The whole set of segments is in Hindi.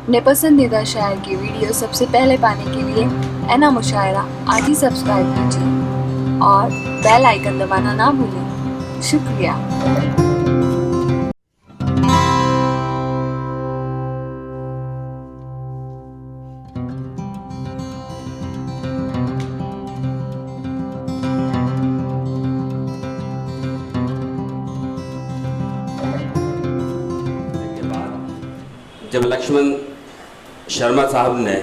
अपने पसंदीदा शायर की वीडियो सबसे पहले पाने के लिए एना मुशायरा आज ही सब्सक्राइब कीजिए और बेल आइकन दबाना ना भूलें। शुक्रिया। जब लक्ष्मण शर्मा साहब ने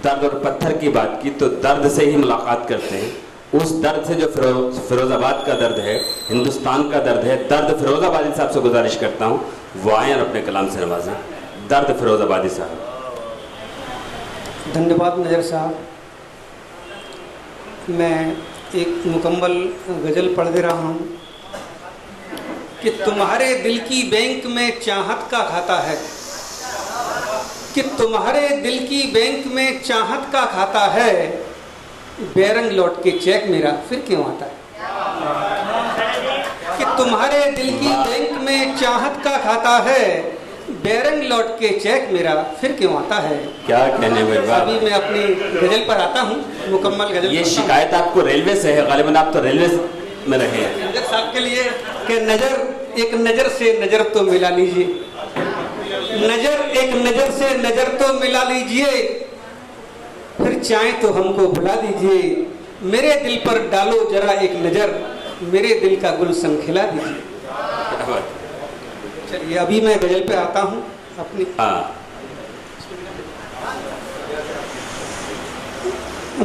दर्द और पत्थर की बात की तो दर्द से ही मुलाकात करते हैं। उस दर्द से जो फिरोज़ाबाद का दर्द है, हिंदुस्तान का दर्द है, दर्द फिरोज़ाबादी साहब से गुजारिश करता हूँ वो आए और अपने कलाम से नवाजें। दर्द फिरोज़ाबादी साहब। धन्यवाद नज़र साहब। मैं एक मुकम्मल गज़ल पढ़ दे रहा हूँ कि तुम्हारे दिल की बैंक में चाहत का खाता है, कि तुम्हारे दिल की बैंक में चाहत का खाता है, बेरंग लौट के चेक मेरा फिर क्यों आता है। कि तुम्हारे दिल की बैंक में चाहत का खाता है, बेरंग लौट के चेक मेरा फिर क्यों आता है। क्या कहने में बात। अभी मैं अपनी गज़ल पर आता हूँ, मुकम्मल गज़ल। ये शिकायत आपको रेलवे से है, गालिबन आप तो रेलवे में रहे हैं। नजर साहब के लिए कि नज़र एक नज़र से नज़र तो मिला लीजिए, नजर एक नजर से नजर तो मिला लीजिए, फिर चाहे तो हमको भुला दीजिए। मेरे दिल पर डालो जरा एक नजर, मेरे दिल का गुलशन खिला दीजिए। चलिए अभी मैं गजल पे आता हूँ अपनी।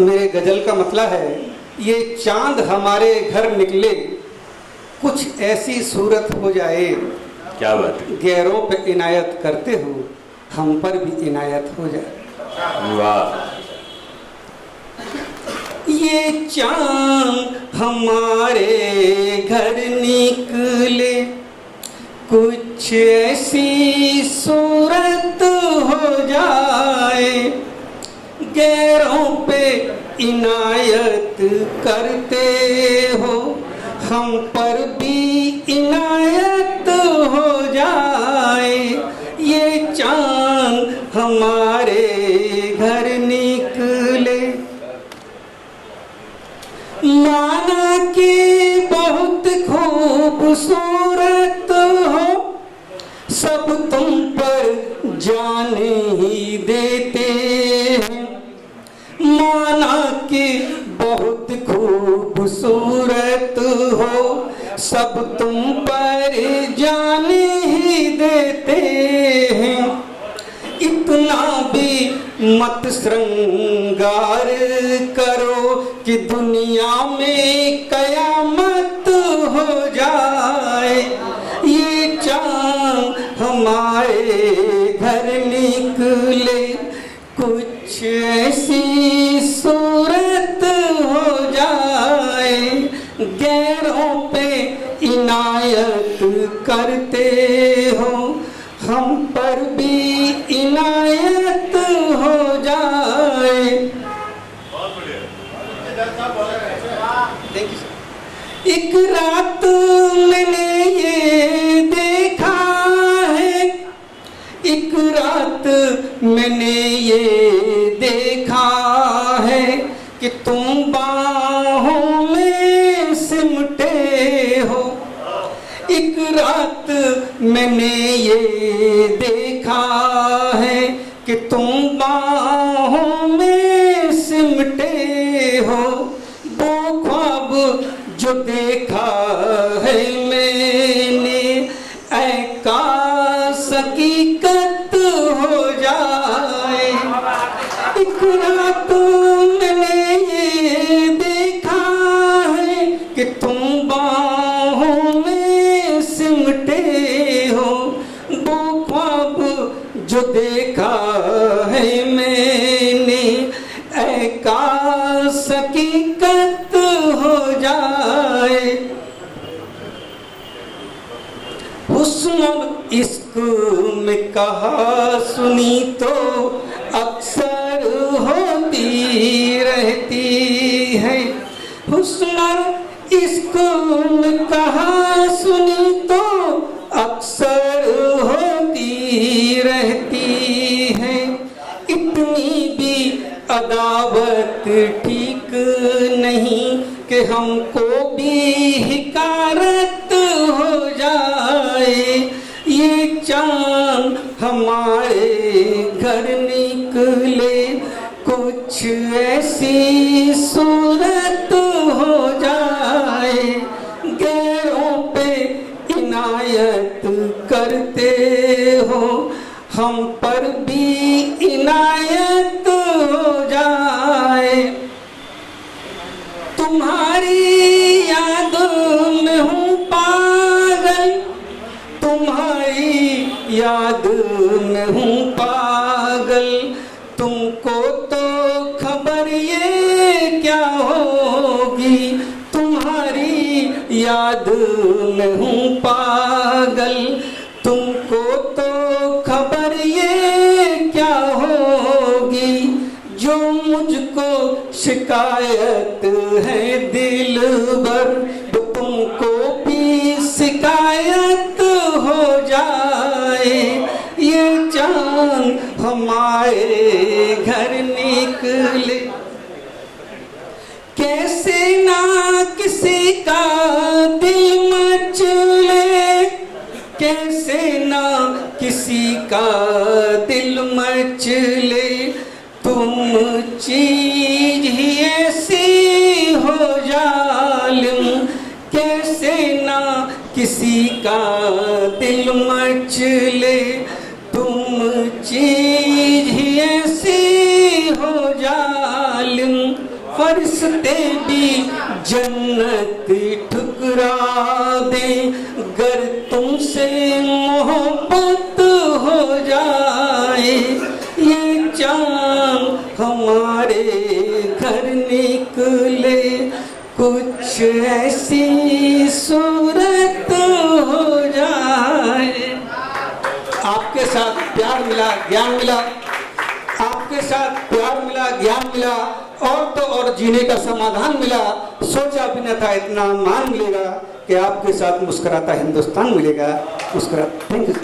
मेरे गजल का मतलब है, ये चांद हमारे घर निकले, कुछ ऐसी सूरत हो जाए। क्या बात है। गैरों पे इनायत करते हो, हम पर भी इनायत हो जाए। वाह। ये चांद हमारे घर निकले, कुछ ऐसी सूरत हो जाए। गैरों पे इनायत करते हो, हम पर भी इनायत हो जाए। ये चांद हमारे घर निकले, माना कि बहुत खूबसूरत हो, सब तुम पर जान ही देते हैं। माना कि बहुत खूबसूरत हो, सब तुम पर जान ही देते हैं। इतना भी मत श्रृंगार करो कि दुनिया में कयामत हो जाए। ये चांद हमारे घर निकले, कुछ ऐसी सूरत हो जाए। गैरों पे इनायत करते हो, हम पर भी इनायत हो जाए। एक रात मैंने ये देखा है, एक रात मैंने ये देखा है कि तुम बाहों में सिमटे हो। एक रात मैंने ये देखा है कि तुम बाहों में सिमटे हो। वो ख्वाब जो देखा है मैंने, ऐ काश हकीकत हो जाए। एक रात मैंने ये देखा है कि तुम बाहों में सिमटे हो। वो ख्वाब जो देखा है मैंने, ऐ काश हकीकत हो जाए। हुस्न इश्क में कहा सुनी तो अक्सर होती रहती है। हुस्न इश्क में कहा सुनी तो अक्सर होती रहती है। ठीक नहीं कि हमको भी हिकारत हो जाए। ये चांद हमारे घर निकले, कुछ ऐसी सूरत हो जाए। गैरों पे इनायत करते हो, हम पर भी इनायत हो जाए। तुम्हारी याद में हूँ पागल, तुम्हारी याद में हूँ पागल। तुमको तो खबर ये क्या होगी, तुम्हारी याद में हूँ पागल। तुमको तो खबर ये क्या होगी, जो मुझको शिकायत है दिल भर, तुमको भी शिकायत हो जाए। ये चांद हमारे घर निकले, कैसे ना किसी का दिल मचले, कैसे ना किसी का दिल मचले। तुम चीज ही ऐसी हो जालिम, कैसे ना किसी का दिल मचले। तुम चीज ही ऐसी हो जालिम, फरिश्ते भी जन्नत ठुकरा दे, गर तुमसे मोहब्बत हो जाए। ये चांद हमारे घर निकले, कुछ ऐसी सूरत हो जाए। आपके साथ प्यार मिला, ज्ञान मिला, आपके साथ प्यार मिला, ज्ञान मिला, और तो और जीने का समाधान मिला। सोचा भी न था इतना मान मिलेगा कि आपके साथ मुस्कुराता हिंदुस्तान मिलेगा। मुस्कुरा, थैंक यू।